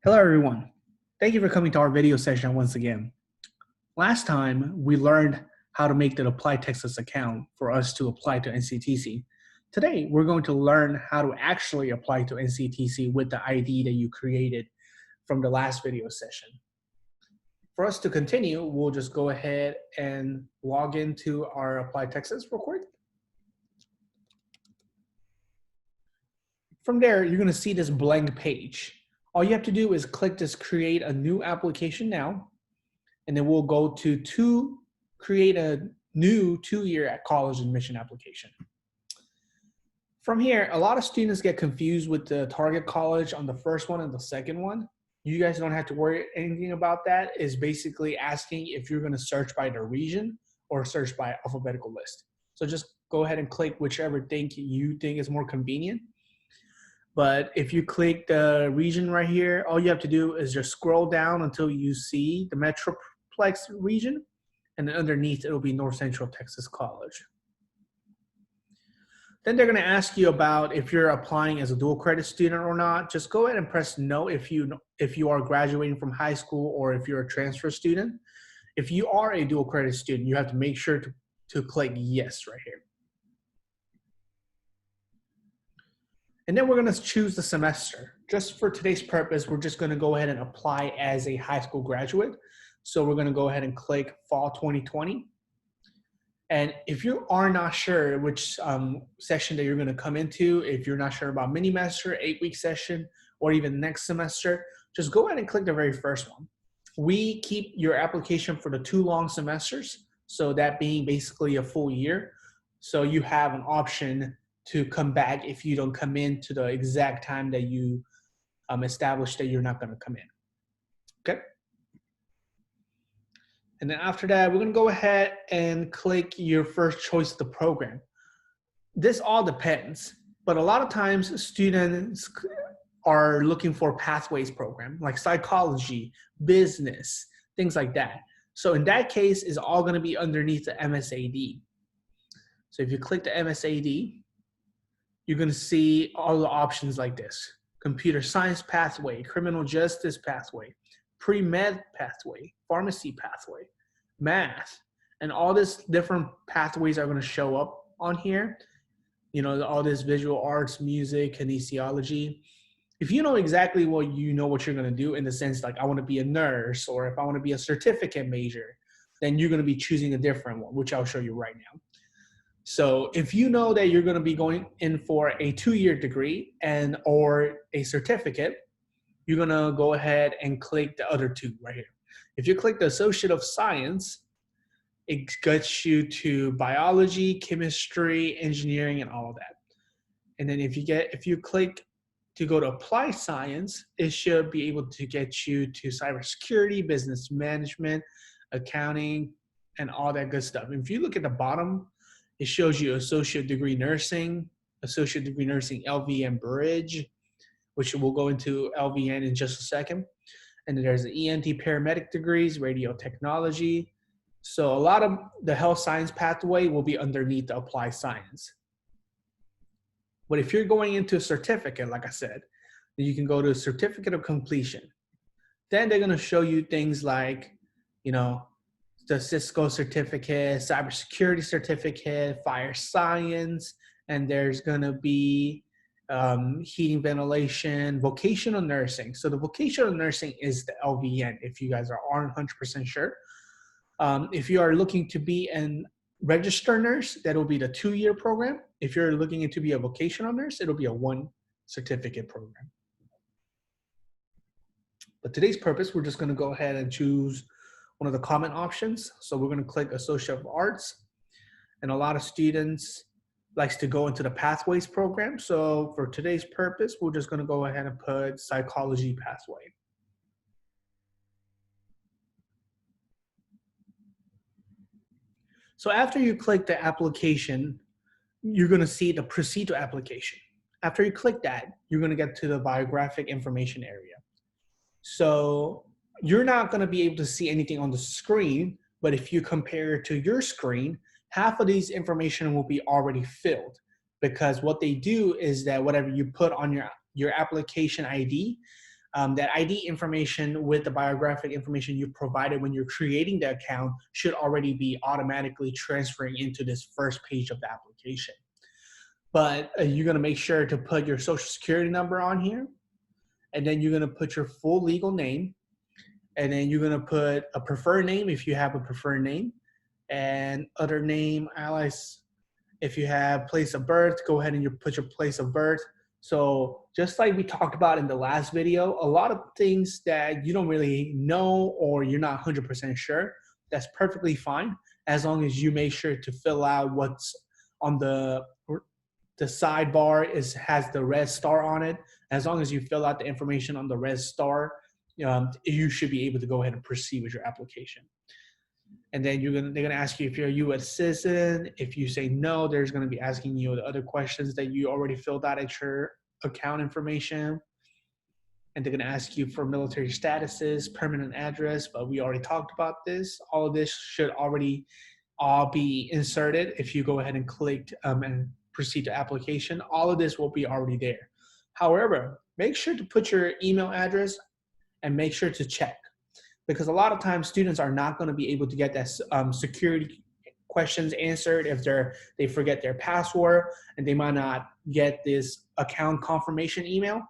Hello, everyone. Thank you for coming to our video session once again. Last time, we learned how to make the Apply Texas account for us to apply to NCTC. Today, we're going to learn how to actually apply to NCTC with the ID that you created from the last video session. For us to continue, we'll just go ahead and log into our Apply Texas real quick. From there, you're going to see this blank page. All you have to do is click this create a new application now, and then we'll go to create a new 2-year college admission application. From here, a lot of students get confused with the target college on the first one and the second one. You guys don't have to worry anything about that. It's basically asking if you're going to search by the region or search by alphabetical list. So just go ahead and click whichever thing you think is more convenient. But if you click the region right here, all you have to do is just scroll down until you see the Metroplex region, and then underneath it'll be North Central Texas College. Then they're gonna ask you about if you're applying as a dual credit student or not. Just go ahead and press no if you are graduating from high school or if you're a transfer student. If you are a dual credit student, you have to make sure to click yes right here. And then we're going to choose the semester. Just for today's purpose, we're just going to go ahead and apply as a high school graduate. So we're going to go ahead and click Fall 2020. And if you are not sure which session that you're going to come into, if you're not sure about mini-semester, 8-week session, or even next semester, just go ahead and click the very first one. We keep your application for the 2 long semesters, so that being basically a full year. So you have an option to come back if you don't come in to the exact time that you established that you're not going to come in. Okay. And then after that, we're going to go ahead and click your first choice of the program. This all depends, but a lot of times students are looking for pathways program like psychology, business, things like that. So in that case, it's all going to be underneath the MSAD. So if you click the MSAD, you're going to see all the options like this: computer science pathway, criminal justice pathway, pre-med pathway, pharmacy pathway, math, and all these different pathways are going to show up on here. You know, all this visual arts, music, kinesiology. If you know exactly what you're going to do, in the sense like I want to be a nurse, or if I want to be a certificate major, then you're going to be choosing a different one, which I'll show you right now. So if you know that you're going to be going in for a 2-year degree or a certificate, you're going to go ahead and click the other 2 right here. If you click the Associate of Science, it gets you to biology, chemistry, engineering, and all of that. And then if you click to go to Applied Science, it should be able to get you to cybersecurity, business management, accounting, and all that good stuff. And if you look at the bottom, it shows you Associate Degree Nursing, Associate Degree Nursing LVN Bridge, which we'll go into LVN in just a second. And then there's the ENT paramedic degrees, radio technology. So a lot of the health science pathway will be underneath the Applied Science. But if you're going into a certificate, like I said, then you can go to Certificate of Completion. Then they're going to show you things like, you know, the Cisco certificate, cybersecurity certificate, fire science, and there's going to be heating, ventilation, vocational nursing. So the vocational nursing is the LVN, if you guys aren't 100% sure. If you are looking to be a registered nurse, that will be the 2-year program. If you're looking to be a vocational nurse, it'll be a 1 certificate program. But today's purpose, we're just going to go ahead and choose one of the common options. So we're going to click Associate of Arts. And a lot of students likes to go into the pathways program. So for today's purpose, we're just going to go ahead and put psychology pathway. So after you click the application, you're going to see the proceed to application. After you click that, you're going to get to the biographic information area. So you're not going to be able to see anything on the screen, but if you compare it to your screen, half of these information will be already filled, because what they do is that whatever you put on your application ID, that ID information with the biographic information you provided when you're creating the account should already be automatically transferring into this first page of the application. But you're going to make sure to put your social security number on here, and then you're going to put your full legal name, and then you're going to put a preferred name if you have a preferred name, and other name, allies. If you have place of birth, go ahead and you put your place of birth. So just like we talked about in the last video, a lot of things that you don't really know or you're not 100% sure, that's perfectly fine as long as you make sure to fill out what's on the sidebar has the red star on it. As long as you fill out the information on the red star, you should be able to go ahead and proceed with your application. And then they're gonna ask you if you're a U.S. citizen. If you say no, there's gonna be asking you the other questions that you already filled out at your account information. And they're gonna ask you for military statuses, permanent address, but we already talked about this. All of this should already all be inserted. If you go ahead and click and proceed to application, all of this will be already there. However, make sure to put your email address and make sure to check, because a lot of times students are not going to be able to get that security questions answered if they forget their password, and they might not get this account confirmation email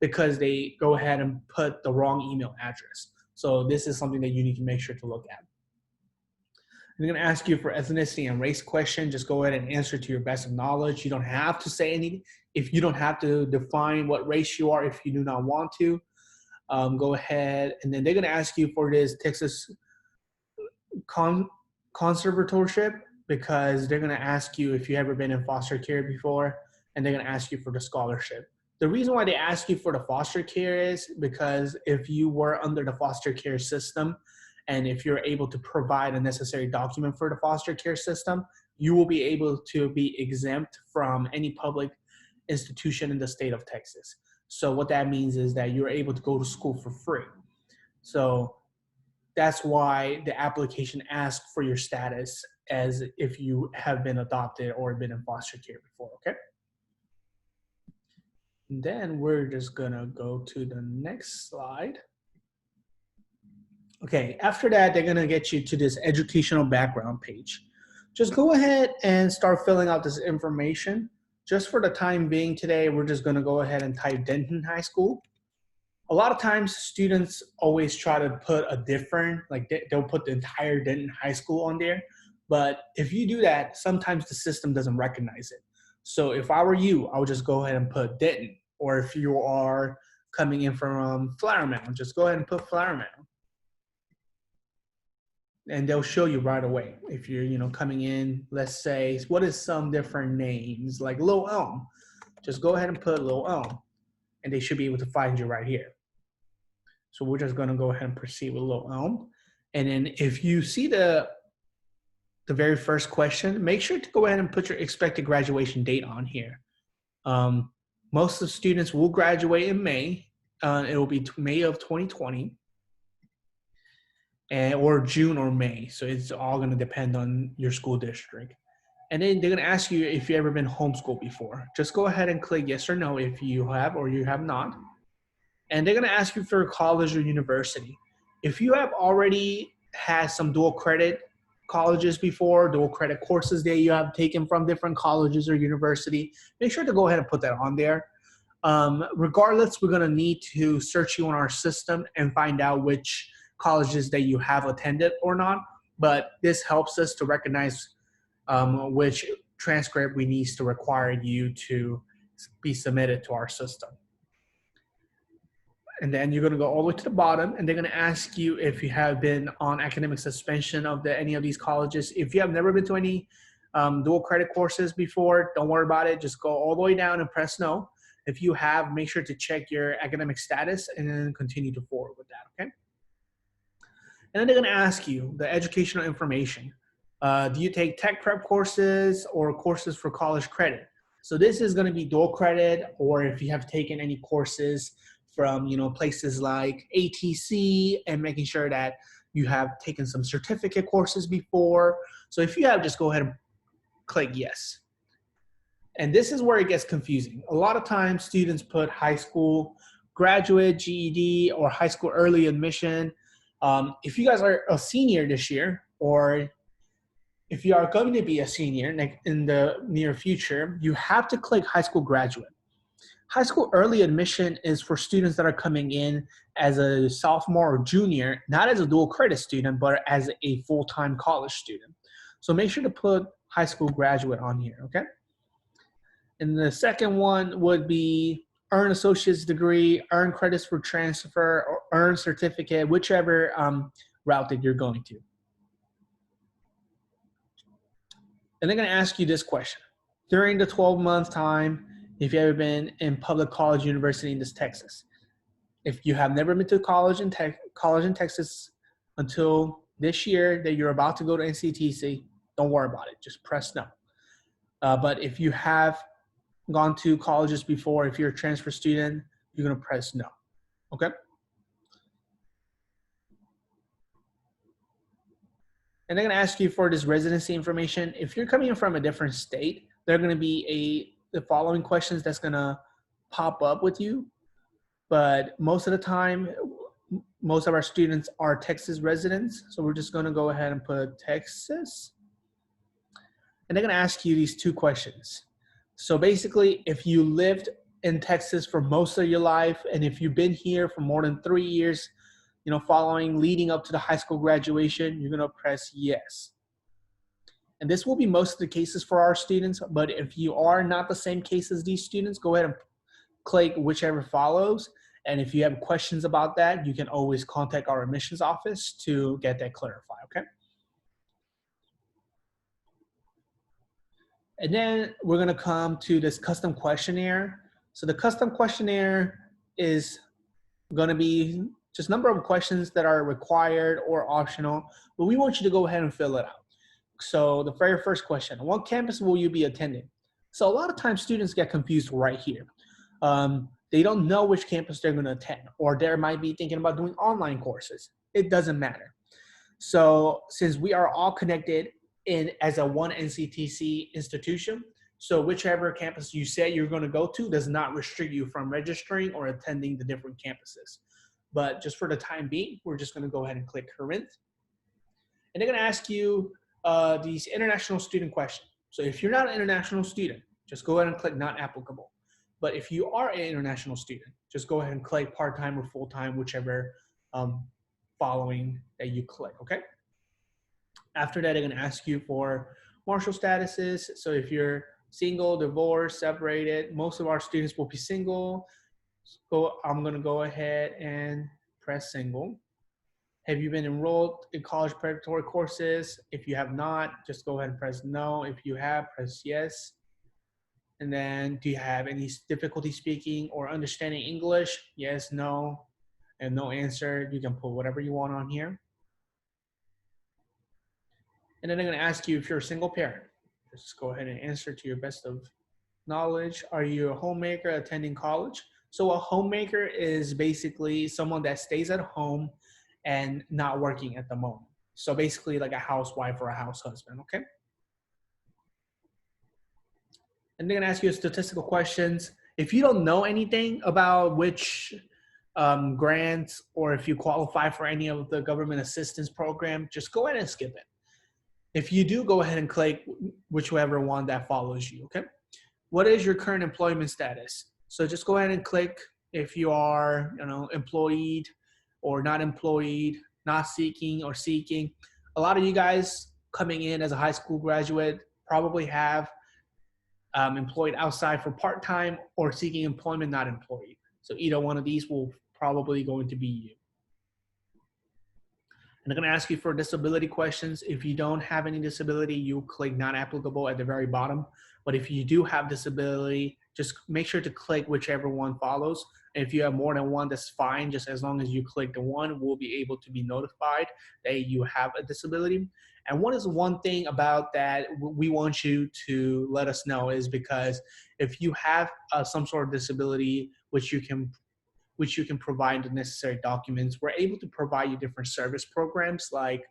because they go ahead and put the wrong email address. So this is something that you need to make sure to look at. They're going to ask you for ethnicity and race question. Just go ahead and answer to your best of knowledge. You don't have to say anything. If you don't have to define what race you are if you do not want to. Go ahead, and then they're going to ask you for this Texas conservatorship, because they're going to ask you if you ever been in foster care before, and they're going to ask you for the scholarship. The reason why they ask you for the foster care is because if you were under the foster care system, and if you're able to provide a necessary document for the foster care system, you will be able to be exempt from any public institution in the state of Texas. So what that means is that you're able to go to school for free. So that's why the application asks for your status as if you have been adopted or been in foster care before, okay? And then we're just gonna go to the next slide. Okay, after that, they're gonna get you to this educational background page. Just go ahead and start filling out this information. Just for the time being today, we're just gonna go ahead and type Denton High School. A lot of times students always try to put a different, like they'll put the entire Denton High School on there. But if you do that, sometimes the system doesn't recognize it. So if I were you, I would just go ahead and put Denton. Or if you are coming in from Flower Mound, just go ahead and put Flower Mound. And they'll show you right away. If you're, coming in, let's say, what is some different names, like Lil Elm? Just go ahead and put Lil Elm, and they should be able to find you right here. So we're just gonna go ahead and proceed with Lil Elm. And then if you see the very first question, make sure to go ahead and put your expected graduation date on here. Most of the students will graduate in May. It will be May of 2020. Or June or May. So it's all going to depend on your school district. And then they're going to ask you if you've ever been homeschooled before. Just go ahead and click yes or no if you have or you have not. And they're going to ask you for college or university. If you have already had some dual credit colleges before, dual credit courses that you have taken from different colleges or university, make sure to go ahead and put that on there. Regardless, we're going to need to search you on our system and find out which colleges that you have attended or not, but this helps us to recognize which transcript we need to require you to be submitted to our system. And then you're going to go all the way to the bottom, and they're going to ask you if you have been on academic suspension of any of these colleges. If you have never been to any dual credit courses before, don't worry about it. Just go all the way down and press no. If you have, make sure to check your academic status and then continue to forward with that, okay? And then they're going to ask you the educational information. Do you take tech prep courses or courses for college credit? So this is going to be dual credit, or if you have taken any courses from places like ATC, and making sure that you have taken some certificate courses before. So if you have, just go ahead and click yes. And this is where it gets confusing. A lot of times students put high school graduate, GED, or high school early admission. If you guys are a senior this year, or if you are going to be a senior in the near future, you have to click high school graduate. High school early admission is for students that are coming in as a sophomore or junior, not as a dual credit student, but as a full-time college student. So make sure to put high school graduate on here, okay? And the second one would be earn associate's degree, earn credits for transfer, or earn certificate, whichever route that you're going to. And they're going to ask you this question. During the 12-month time, if you ever been in public college, university in this Texas, if you have never been to college in Texas until this year that you're about to go to NCTC, don't worry about it. Just press no. But if you have gone to colleges before, if you're a transfer student, you're going to press no. Okay? And they're going to ask you for this residency information. If you're coming in from a different state, they're going to be the following questions that's going to pop up with you. But most of the time, most of our students are Texas residents. So we're just going to go ahead and put Texas. And they're going to ask you these two questions. So basically, if you lived in Texas for most of your life, and if you've been here for more than 3 years, leading up to the high school graduation, you're going to press yes. And this will be most of the cases for our students, but if you are not the same case as these students, go ahead and click whichever follows. And if you have questions about that, you can always contact our admissions office to get that clarified, okay? And then we're going to come to this custom questionnaire. So the custom questionnaire is going to be just a number of questions that are required or optional, but we want you to go ahead and fill it out. So the very first question, what campus will you be attending? So a lot of times students get confused right here. They don't know which campus they're going to attend, or they might be thinking about doing online courses. It doesn't matter. So since we are all connected as a one NCTC institution, so whichever campus you say you're going to go to does not restrict you from registering or attending the different campuses. But just for the time being, we're just going to go ahead and click current. And they're going to ask you these international student questions. So if you're not an international student, just go ahead and click not applicable. But if you are an international student, just go ahead and click part-time or full-time, whichever following that you click, okay? After that, they're going to ask you for marital statuses. So if you're single, divorced, separated, most of our students will be single. So I'm going to go ahead and press single. Have you been enrolled in college preparatory courses? If you have not, just go ahead and press no. If you have, press yes. And then, do you have any difficulty speaking or understanding English? Yes, no, and no answer. You can put whatever you want on here. And then they're going to ask you if you're a single parent. Just go ahead and answer to your best of knowledge. Are you a homemaker attending college? So a homemaker is basically someone that stays at home and not working at the moment. So basically like a housewife or a house husband, okay? And they're gonna ask you statistical questions. If you don't know anything about which grants or if you qualify for any of the government assistance program, just go ahead and skip it. If you do, go ahead and click whichever one that follows you, okay? What is your current employment status? So just go ahead and click if you are, employed or not employed, not seeking or seeking. A lot of you guys coming in as a high school graduate probably have employed outside for part-time or seeking employment, not employed. So either one of these will probably going to be you. And they're going to ask you for disability questions. If you don't have any disability, you click not applicable at the very bottom. But if you do have disability, just make sure to click whichever one follows. And if you have more than one, that's fine. Just as long as you click the one, we'll be able to be notified that you have a disability. And one thing about that we want you to let us know is because if you have some sort of disability, which you can provide the necessary documents, we're able to provide you different service programs like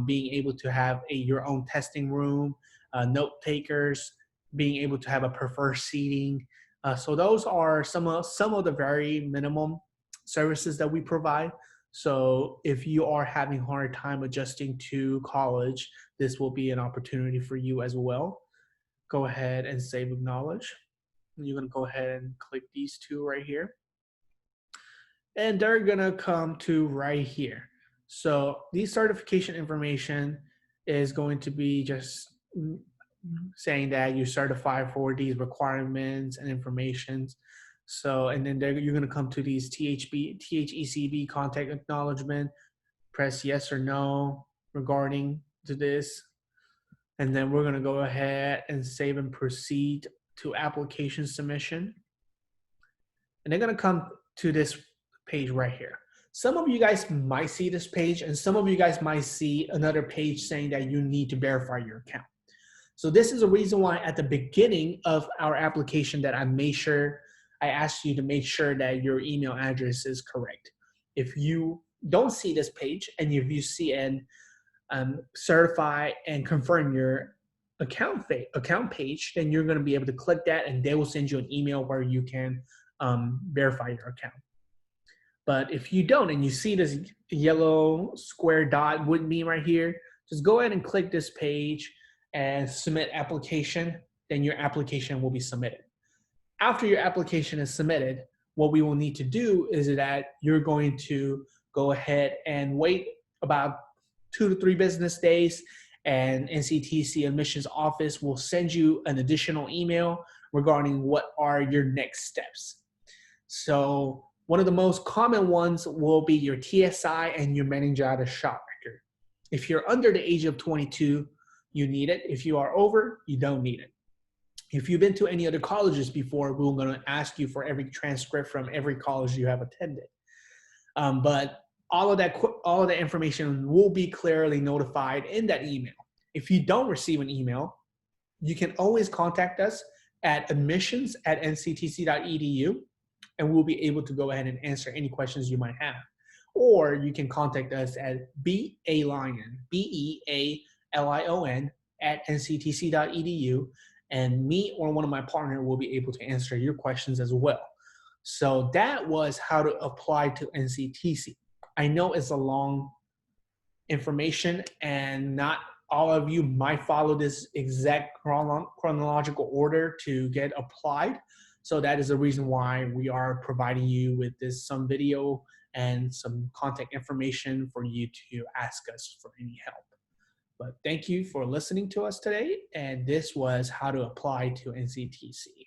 being able to have your own testing room, note takers, being able to have a preferred seating, So those are some of the very minimum services that we provide. So if you are having a hard time adjusting to college, this will be an opportunity for you as well. Go ahead and save acknowledge. You're going to go ahead and click these two right here. And they're going to come to right here. So the certification information is going to be just saying that you're certified for these requirements and informations. So, and then you're going to come to these THECB contact acknowledgement, press yes or no regarding to this. And then we're going to go ahead and save and proceed to application submission. And they're going to come to this page right here. Some of you guys might see this page, and some of you guys might see another page saying that you need to verify your account. So this is a reason why at the beginning of our application that I asked you to make sure that your email address is correct. If you don't see this page, and if you see and certify and confirm your account page, then you're going to be able to click that, and they will send you an email where you can verify your account. But if you don't, and you see this yellow square dot with me right here, just go ahead and click this page and submit application. Then your application will be submitted. After your application is submitted, what we will need to do is that you're going to go ahead and wait about 2 to 3 business days, and NCTC admissions office will send you an additional email regarding what are your next steps. So one of the most common ones will be your TSI and your meningitis shot record. If you're under the age of 22, you need it. If you are over, you don't need it. If you've been to any other colleges before, we're going to ask you for every transcript from every college you have attended. But all of that information will be clearly notified in that email. If you don't receive an email, you can always contact us at admissions@nctc.edu, and we'll be able to go ahead and answer any questions you might have. Or you can contact us at BEALION, BEALION @nctc.edu, and me or one of my partners will be able to answer your questions as well. So that was how to apply to NCTC. I know it's a long information, and not all of you might follow this exact chronological order to get applied. So that is the reason why we are providing you with some video and some contact information for you to ask us for any help. But thank you for listening to us today. And this was how to apply to NCTC.